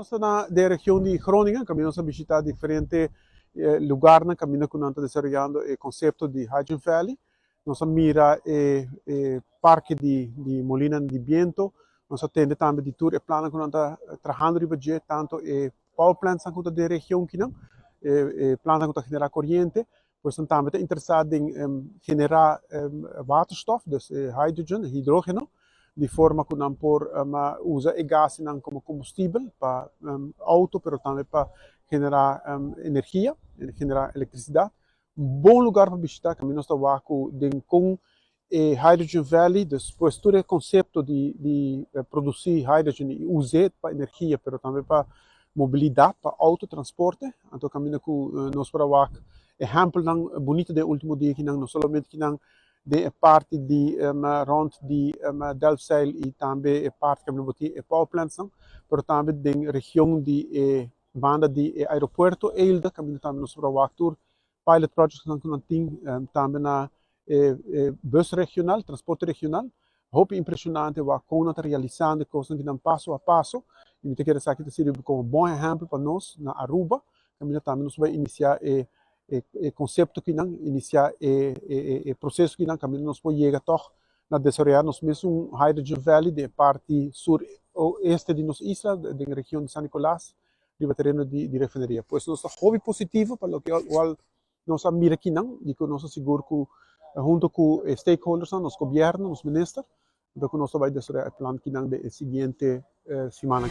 estamos na região de Groningen, caminhamos a visitar diferentes lugares, caminhamos com desarrollando o conceito de Hydrogen Valley. Nós mira o parque de Molina de Viento, nós atende também de tour e plano que nós trabalhando de budget tanto e power plants quanto da região que não, planta que generar corrente, pois nós também interessados em generar waterstof, dus hidrogênio, de forma que nós usa o gás como combustível para auto, mas também para generar energia, generar eletricidade. Bom lugar para visitar, caminhos da Waco, com Hydrogen Valley, depois todo o conceito de produzir hydrogen e usar para energia, mas também para mobilidade, para autotransporte. Então, caminho que nós para Waco, exemplo bonito do último dia, que não somente que não de parte de rond de Delfzijl e também parte que nós temos power plants, mas também da região de banda de aeroporto, Eilde, caminho também nós para Waco, pilot projects que nós temos também na bus regional, transporte regional. Hope impressionante o que nós realizando coisas que não passo a passo. E me quero dizer que isso serve como bom exemplo para nós na Aruba. Caminho também nós vamos iniciar o conceito que não iniciar o processo que não caminho nós vamos chegar toch na desarrollar nós mesmo Hydrogen Valley de parte sul-oeste de nossa isla, da região de San Nicolás, de terreno de refinaria. Pois nós hobby positivo para o que nós mira aqui não, e que nós seguro que junto com stakeholders, nosso governo, nosso ministro, então que nós vamos desarrollar o plano que não de seguinte semana.